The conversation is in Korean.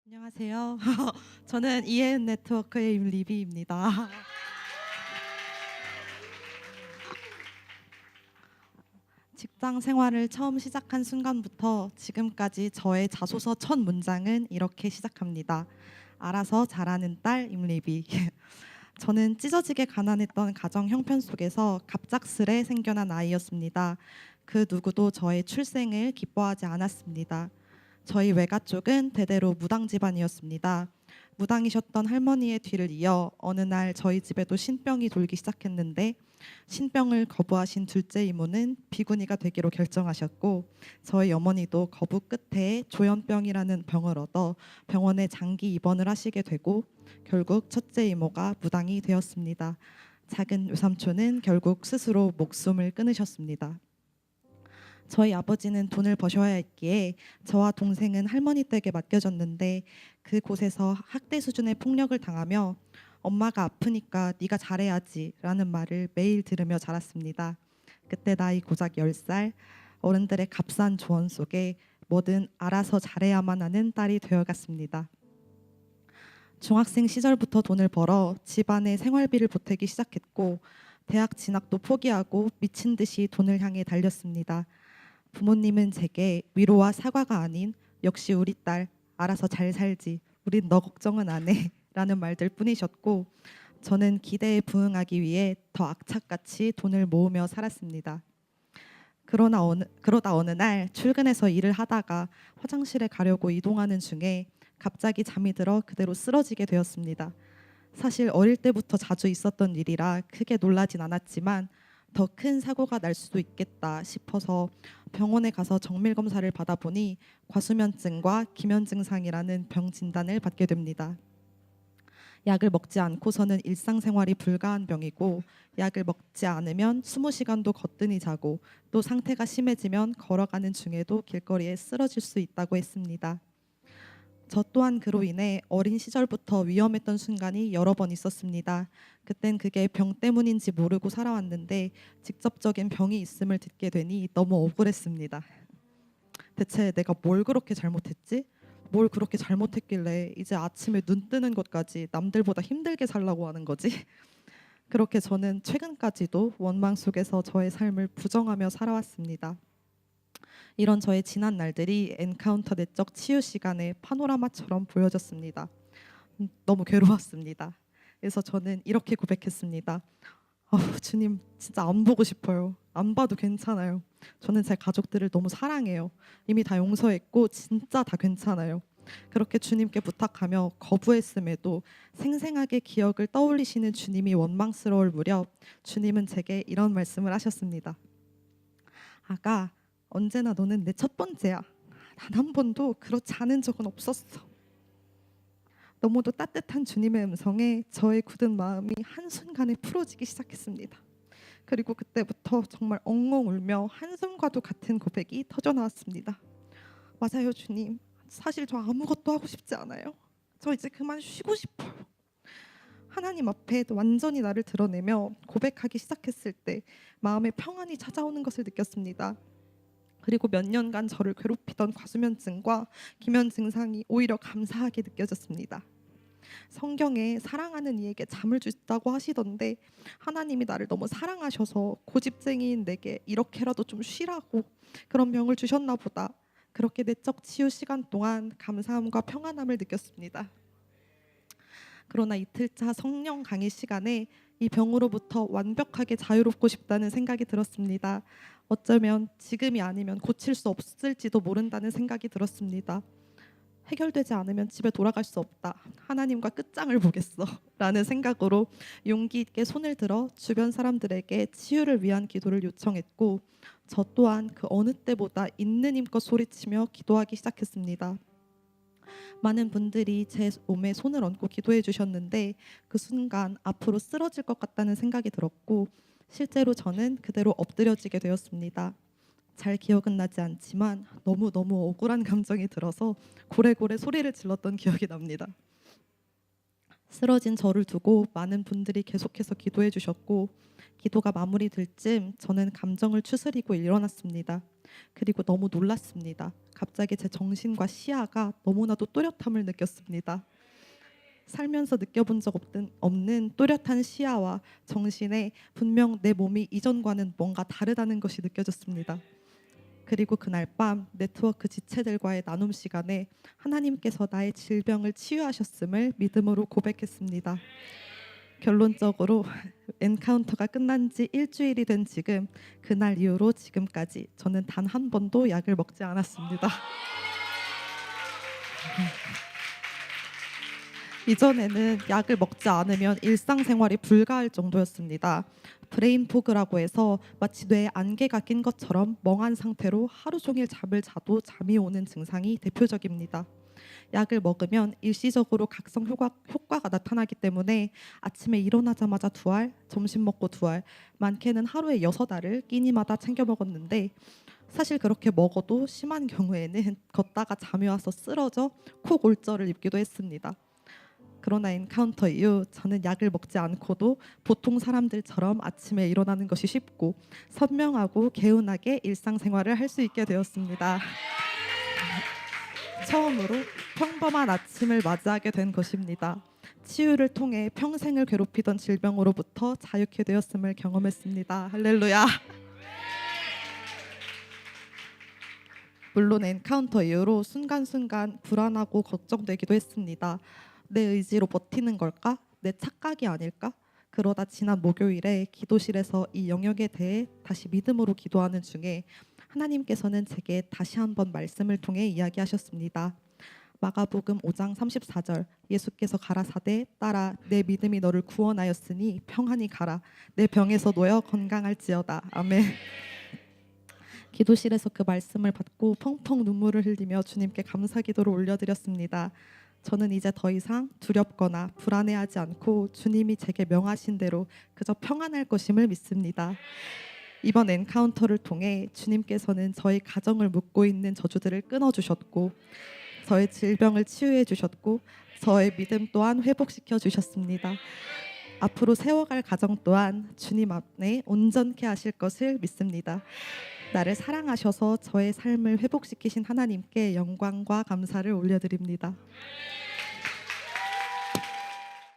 안녕하세요. 저는 EN 네트워크의 임리비입니다. 직장 생활을 처음 시작한 순간부터 지금까지 저의 자소서 첫 문장은 이렇게 시작합니다. 알아서 잘하는 딸 임리비. 저는 찢어지게 가난했던 가정 형편 속에서 갑작스레 생겨난 아이였습니다. 그 누구도 저의 출생을 기뻐하지 않았습니다. 저희 외가 쪽은 대대로 무당 집안이었습니다. 무당이셨던 할머니의 뒤를 이어 어느 날 저희 집에도 신병이 돌기 시작했는데 신병을 거부하신 둘째 이모는 비구니가 되기로 결정하셨고 저희 어머니도 거부 끝에 조현병이라는 병을 얻어 병원에 장기 입원을 하시게 되고 결국 첫째 이모가 무당이 되었습니다. 작은 외삼촌은 결국 스스로 목숨을 끊으셨습니다. 저희 아버지는 돈을 버셔야 했기에 저와 동생은 할머니 댁에 맡겨졌는데 그곳에서 학대 수준의 폭력을 당하며 엄마가 아프니까 네가 잘해야지 라는 말을 매일 들으며 자랐습니다. 그때 나이 고작 10살, 어른들의 값싼 조언 속에 뭐든 알아서 잘해야만 하는 딸이 되어갔습니다. 중학생 시절부터 돈을 벌어 집안의 생활비를 보태기 시작했고 대학 진학도 포기하고 미친 듯이 돈을 향해 달렸습니다. 부모님은 제게 위로와 사과가 아닌 역시 우리 딸 알아서 잘 살지 우린 너 걱정은 안 해 라는 말들 뿐이셨고 저는 기대에 부응하기 위해 더 악착같이 돈을 모으며 살았습니다. 그러다 어느 날 출근해서 일을 하다가 화장실에 가려고 이동하는 중에 갑자기 잠이 들어 그대로 쓰러지게 되었습니다. 사실 어릴 때부터 자주 있었던 일이라 크게 놀라진 않았지만 더 큰 사고가 날 수도 있겠다 싶어서 병원에 가서 정밀 검사를 받아보니 과수면증과 기면증상이라는 병 진단을 받게 됩니다. 약을 먹지 않고서는 일상생활이 불가한 병이고 약을 먹지 않으면 20시간도 거뜬히 자고 또 상태가 심해지면 걸어가는 중에도 길거리에 쓰러질 수 있다고 했습니다. 저 또한 그로 인해 어린 시절부터 위험했던 순간이 여러 번 있었습니다. 그땐 그게 병 때문인지 모르고 살아왔는데 직접적인 병이 있음을 듣게 되니 너무 억울했습니다. 대체 내가 뭘 그렇게 잘못했지? 뭘 그렇게 잘못했길래 이제 아침에 눈 뜨는 것까지 남들보다 힘들게 살라고 하는 거지? 그렇게 저는 최근까지도 원망 속에서 저의 삶을 부정하며 살아왔습니다. 이런 저의 지난 날들이 엔카운터 내적 치유 시간의 파노라마처럼 보여졌습니다. 너무 괴로웠습니다. 그래서 저는 이렇게 고백했습니다. 주님 진짜 안 보고 싶어요. 안 봐도 괜찮아요. 저는 제 가족들을 너무 사랑해요. 이미 다 용서했고 진짜 다 괜찮아요. 그렇게 주님께 부탁하며 거부했음에도 생생하게 기억을 떠올리시는 주님이 원망스러울 무렵 주님은 제게 이런 말씀을 하셨습니다. 아가, 언제나 너는 내 첫 번째야. 단 한 번도 그렇지 않은 적은 없었어. 너무도 따뜻한 주님의 음성에 저의 굳은 마음이 한순간에 풀어지기 시작했습니다. 그리고 그때부터 정말 엉엉 울며 한숨과도 같은 고백이 터져나왔습니다. 맞아요, 주님. 사실 저 아무것도 하고 싶지 않아요. 저 이제 그만 쉬고 싶어요. 하나님 앞에 완전히 나를 드러내며 고백하기 시작했을 때 마음에 평안이 찾아오는 것을 느꼈습니다. 그리고 몇 년간 저를 괴롭히던 과수면증과 기면 증상이 오히려 감사하게 느껴졌습니다. 성경에 사랑하는 이에게 잠을 주셨다고 하시던데 하나님이 나를 너무 사랑하셔서 고집쟁이인 내게 이렇게라도 좀 쉬라고 그런 병을 주셨나 보다. 그렇게 내적 치유 시간 동안 감사함과 평안함을 느꼈습니다. 그러나 이틀차 성령 강의 시간에 이 병으로부터 완벽하게 자유롭고 싶다는 생각이 들었습니다. 어쩌면 지금이 아니면 고칠 수 없을지도 모른다는 생각이 들었습니다. 해결되지 않으면 집에 돌아갈 수 없다. 하나님과 끝장을 보겠어. 라는 생각으로 용기 있게 손을 들어 주변 사람들에게 치유를 위한 기도를 요청했고 저 또한 그 어느 때보다 있는 힘껏 소리치며 기도하기 시작했습니다. 많은 분들이 제 몸에 손을 얹고 기도해 주셨는데 그 순간 앞으로 쓰러질 것 같다는 생각이 들었고 실제로 저는 그대로 엎드려지게 되었습니다. 잘 기억은 나지 않지만 너무너무 억울한 감정이 들어서 고래고래 소리를 질렀던 기억이 납니다. 쓰러진 저를 두고 많은 분들이 계속해서 기도해 주셨고 기도가 마무리될 즈음 저는 감정을 추스리고 일어났습니다. 그리고 너무 놀랐습니다. 갑자기 제 정신과 시야가 너무나도 또렷함을 느꼈습니다. 살면서 느껴본 적 없는 또렷한 시야와 정신에 분명 내 몸이 이전과는 뭔가 다르다는 것이 느껴졌습니다. 그리고 그날 밤 네트워크 지체들과의 나눔 시간에 하나님께서 나의 질병을 치유하셨음을 믿음으로 고백했습니다. 결론적으로 엔카운터가 끝난 지 일주일이 된 지금, 그날 이후로 지금까지 저는 단 한 번도 약을 먹지 않았습니다. 이전에는 약을 먹지 않으면 일상생활이 불가할 정도였습니다. 브레인 포그라고 해서 마치 뇌에 안개가 낀 것처럼 멍한 상태로 하루 종일 잠을 자도 잠이 오는 증상이 대표적입니다. 약을 먹으면 일시적으로 각성 효과가 나타나기 때문에 아침에 일어나자마자 2알, 점심 먹고 2알, 많게는 하루에 6알을 끼니마다 챙겨 먹었는데, 사실 그렇게 먹어도 심한 경우에는 걷다가 잠이 와서 쓰러져 코골절을 입기도 했습니다. 그러나 엔카운터 이후 저는 약을 먹지 않고도 보통 사람들처럼 아침에 일어나는 것이 쉽고 선명하고 개운하게 일상생활을 할 수 있게 되었습니다. 처음으로 평범한 아침을 맞이하게 된 것입니다. 치유를 통해 평생을 괴롭히던 질병으로부터 자유케 되었음을 경험했습니다. 할렐루야. 물론 엔카운터 이후로 순간순간 불안하고 걱정되기도 했습니다. 내 의지로 버티는 걸까? 내 착각이 아닐까? 그러다 지난 목요일에 기도실에서 이 영역에 대해 다시 믿음으로 기도하는 중에 하나님께서는 제게 다시 한번 말씀을 통해 이야기하셨습니다. 마가복음 5장 34절, 예수께서 가라사대 따라 내 믿음이 너를 구원하였으니 평안히 가라, 내 병에서 놓여 건강할지어다. 아멘. 기도실에서 그 말씀을 받고 펑펑 눈물을 흘리며 주님께 감사 기도를 올려드렸습니다. 저는 이제 더 이상 두렵거나 불안해하지 않고 주님이 제게 명하신 대로 그저 평안할 것임을 믿습니다. 이번 엔카운터를 통해 주님께서는 저희 가정을 묶고 있는 저주들을 끊어주셨고, 저의 질병을 치유해 주셨고, 저의 믿음 또한 회복시켜 주셨습니다. 앞으로 세워갈 가정 또한 주님 안에 온전케 하실 것을 믿습니다. 나를 사랑하셔서 저의 삶을 회복시키신 하나님께 영광과 감사를 올려드립니다.